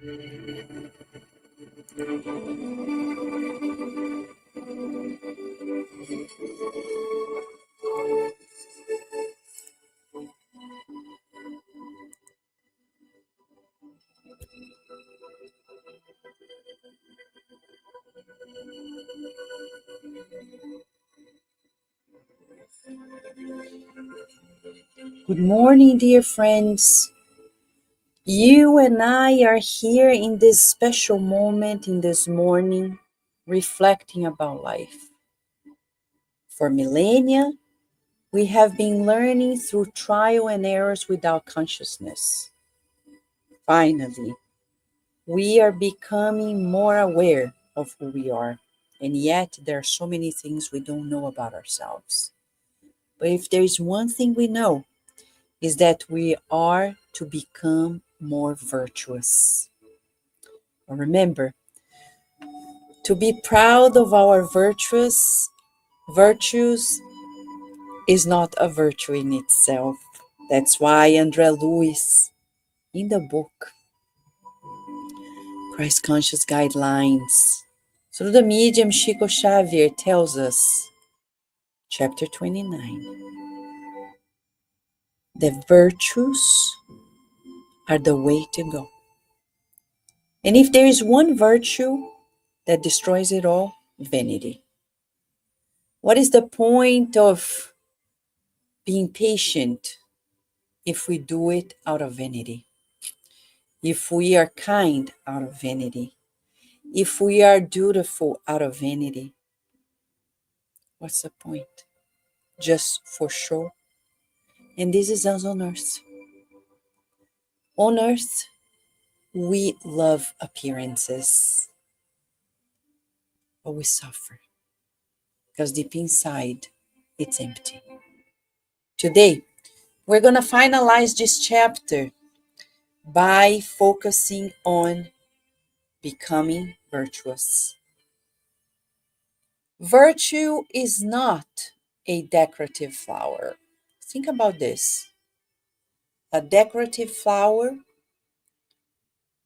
Good morning, dear friends. You and I are here in this special moment in this morning, reflecting about life. For millennia, we have been learning through trial and errors without consciousness. Finally, we are becoming more aware of who we are, and yet there are so many things we don't know about ourselves. But if there is one thing we know, is that we are to become more virtuous. Remember, to be proud of our virtues is not a virtue in itself. That's why Luiz, in the book Christ Conscious Guidelines, through the medium Chico Xavier, tells us, chapter 29, that virtues are the way to go. And if there is one virtue that destroys it all, vanity. What is the point of being patient if we do it out of vanity? If we are kind out of vanity? If we are dutiful out of vanity? What's the point? Just for show? And this is us on earth. On earth, we love appearances, but we suffer because deep inside, it's empty. Today, we're going to finalize this chapter by focusing on becoming virtuous. Virtue is not a decorative flower. Think about this. A decorative flower,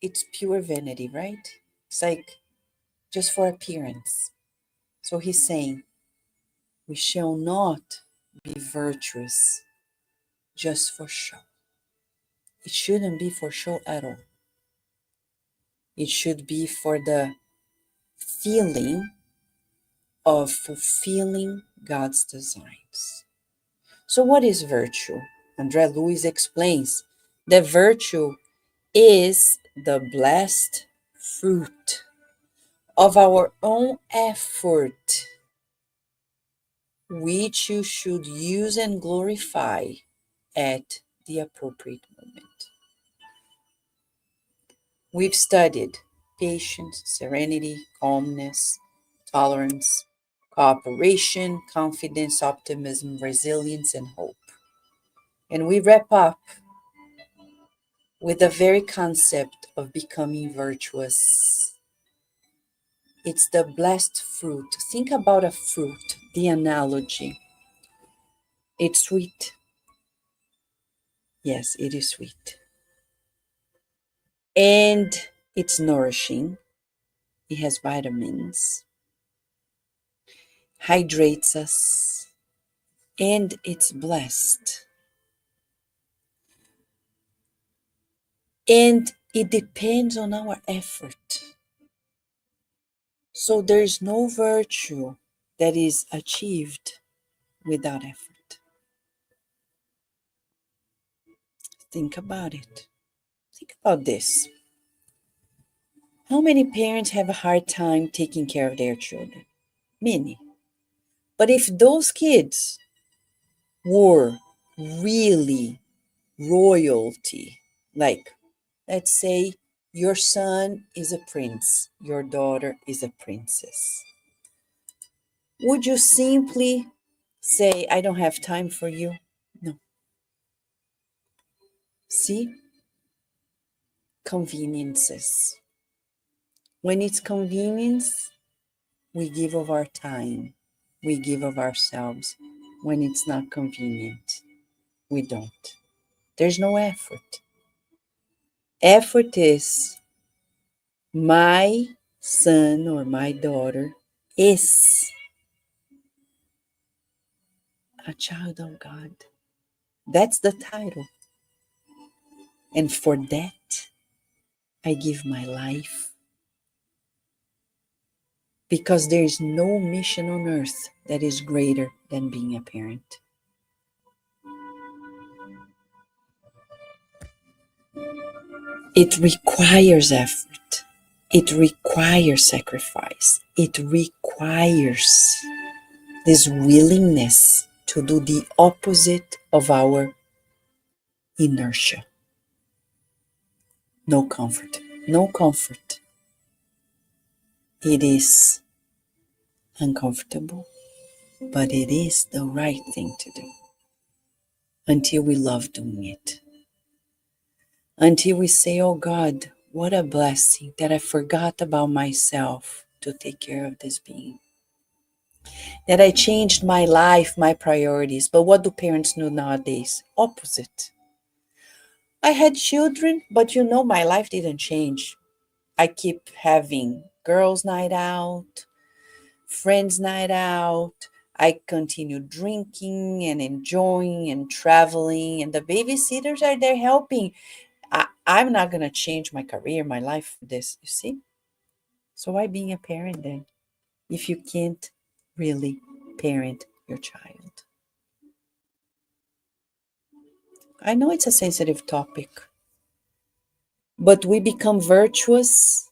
it's pure vanity, right? It's like just for appearance. So he's saying, we shall not be virtuous just for show. It shouldn't be for show at all. It should be for the feeling of fulfilling God's designs. So what is virtue? Luiz explains that virtue is the blessed fruit of our own effort, which you should use and glorify at the appropriate moment. We've studied patience, serenity, calmness, tolerance, cooperation, confidence, optimism, resilience, and hope. And we wrap up with the very concept of becoming virtuous. It's the blessed fruit. Think about a fruit, the analogy. It's sweet. Yes, it is sweet. And it's nourishing. It has vitamins, hydrates us, and it's blessed. And it depends on our effort. So there is no virtue that is achieved without effort. Think about it. Think about this. How many parents have a hard time taking care of their children? Many. But if those kids were really royalty, like let's say your son is a prince, your daughter is a princess, would you simply say, I don't have time for you? No. See? Conveniences. When it's convenience, we give of our time, we give of ourselves. When it's not convenient, we don't. There's no effort. Effort is My son or my daughter is a child of God. That's the title. And for that, I give my life, because there is no mission on earth that is greater than being a parent. It requires effort. It requires sacrifice. It requires this willingness to do the opposite of our inertia. No comfort. No comfort. It is uncomfortable, but it is the right thing to do until we love doing it. Until we say, oh God, what a blessing that I forgot about myself to take care of this being. That I changed my life, my priorities. But what do parents do nowadays? Opposite. I had children, but my life didn't change. I keep having girls' night out, friends' night out. I continue drinking and enjoying and traveling, and the babysitters are there helping. I'm not going to change my career, my life for this, you see? So why being a parent then, if you can't really parent your child? I know it's a sensitive topic, but we become virtuous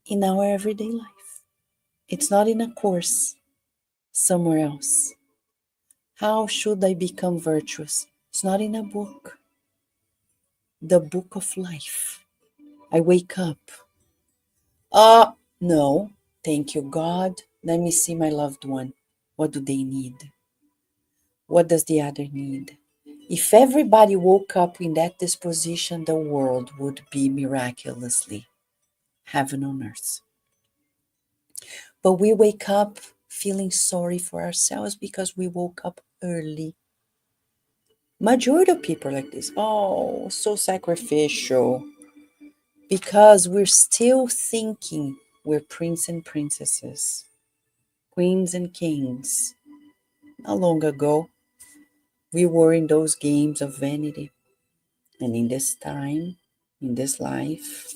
in our everyday life. It's not in a course somewhere else. How should I become virtuous? It's not in a book. The book of life. I wake up. No, thank you, God. Let me see my loved one. What do they need? What does the other need? If everybody woke up in that disposition, the world would be miraculously heaven on earth. But we wake up feeling sorry for ourselves because we woke up early. Majority of people are like this. Oh, so sacrificial. Because we're still thinking we're prince and princesses, queens and kings. Not long ago, we were in those games of vanity. And in this time, in this life,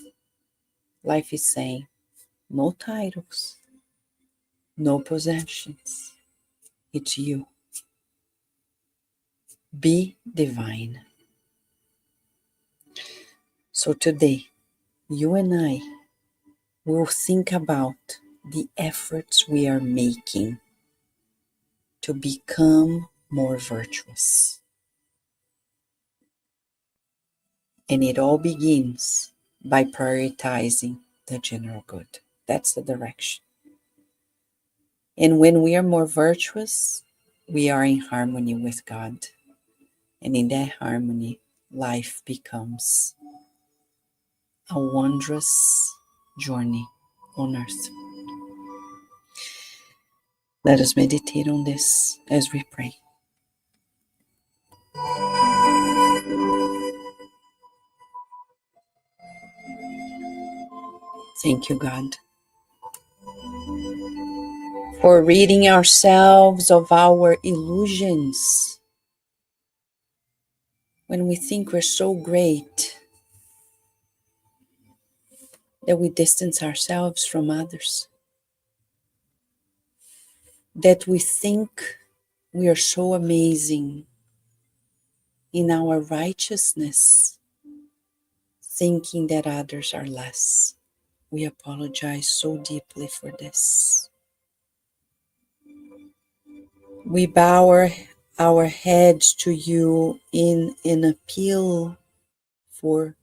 life is saying, no titles, no possessions. It's you. Be divine. So today, you and I will think about the efforts we are making to become more virtuous. And it all begins by prioritizing the general good. That's the direction. And when we are more virtuous, we are in harmony with God. And in that harmony, life becomes a wondrous journey on earth. Let us meditate on this as we pray. Thank you, God, for ridding ourselves of our illusions. When we think we're so great that we distance ourselves from others, that we think we are so amazing in our righteousness, thinking that others are less. We apologize so deeply for this. We bow our heads to you in an appeal for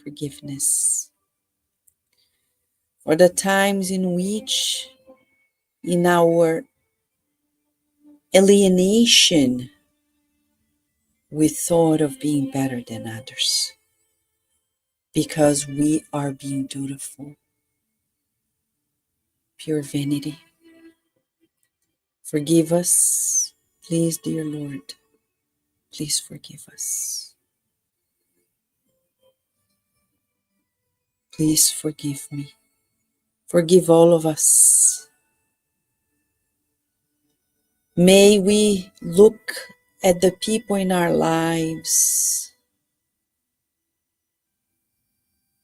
forgiveness. For the times in which, in our alienation, we thought of being better than others because we are being dutiful. Pure vanity. Forgive us, please, dear Lord. Please forgive us. Please forgive me. Forgive all of us. May we look at the people in our lives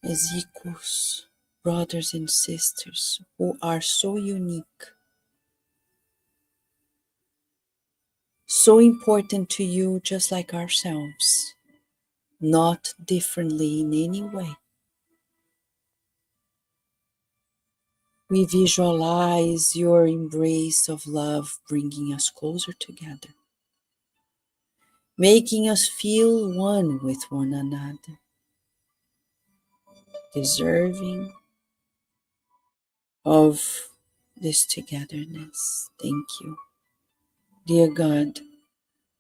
as equals, brothers and sisters who are so unique, so important to you just like ourselves, not differently in any way. We visualize your embrace of love bringing us closer together, making us feel one with one another, deserving of this togetherness. Thank you, dear God,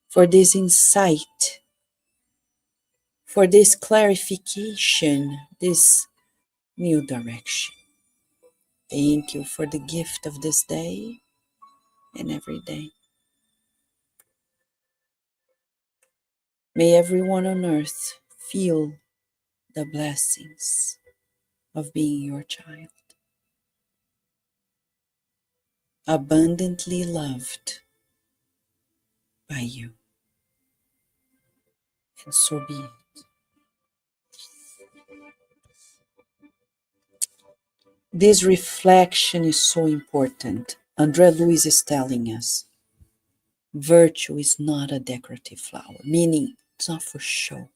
for this insight, for this clarification, this new direction. Thank you for the gift of this day and every day. May everyone on earth feel the blessings of being your child, abundantly loved by you. And so be it. This reflection is so important. Luiz is telling us virtue is not a decorative flower, meaning it's not for show.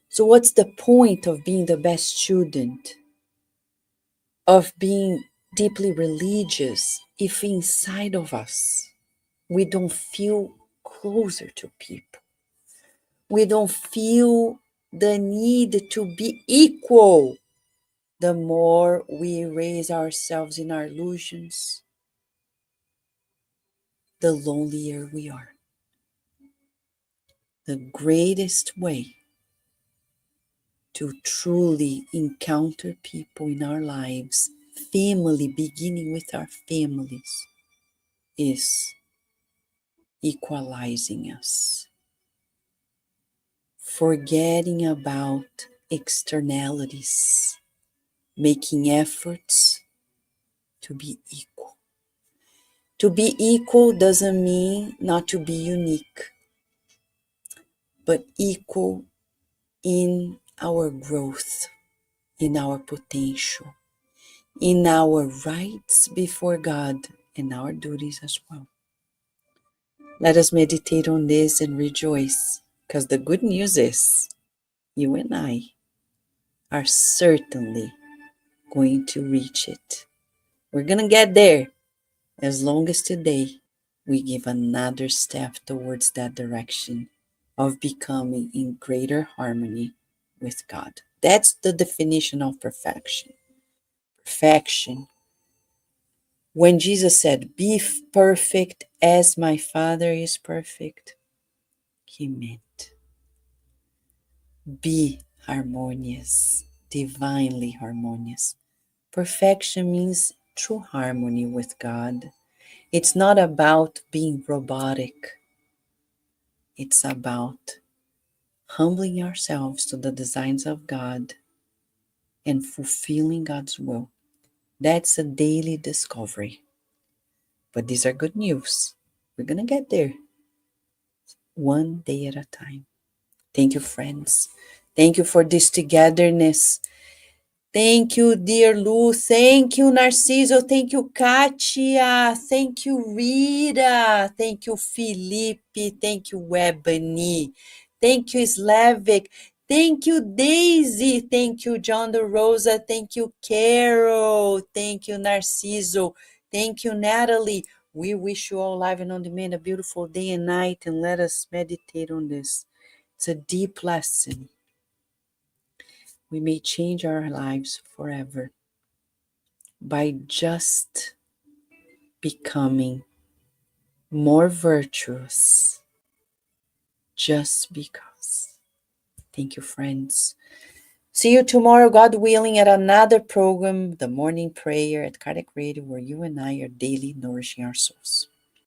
So, what's the point of being the best student, of being deeply religious, if inside of us we don't feel closer to people? We don't feel the need to be equal. The more we raise ourselves in our illusions, the lonelier we are. The greatest way to truly encounter people in our lives, family, beginning with our families, is equalizing us, forgetting about externalities, making efforts to be equal. To be equal doesn't mean not to be unique, but equal in our growth, in our potential, in our rights before God, and our duties as well. Let us meditate on this and rejoice, because the good news is you and I are certainly going to reach it. We're going to get there as long as today we give another step towards that direction of becoming in greater harmony with God. That's the definition of perfection. Perfection. When Jesus said, "Be perfect as my Father is perfect," he meant be harmonious, divinely harmonious. Perfection means true harmony with God. It's not about being robotic. It's about humbling ourselves to the designs of God and fulfilling God's will. That's a daily discovery. But these are good news. We're going to get there one day at a time. Thank you, friends. Thank you for this togetherness. Thank you, dear Lu. Thank you, Narciso. Thank you, Katia. Thank you, Rita. Thank you, Felipe. Thank you, Ebony. Thank you, Slavic. Thank you, Daisy. Thank you, John De Rosa. Thank you, Carol. Thank you, Narciso. Thank you, Natalie. We wish you all live and on demand a beautiful day and night, and let us meditate on this. It's a deep lesson. We may change our lives forever by just becoming more virtuous, just because. Thank you, friends. See you tomorrow, God willing, at another program, the morning prayer at Cardiac Radio, where you and I are daily nourishing our souls.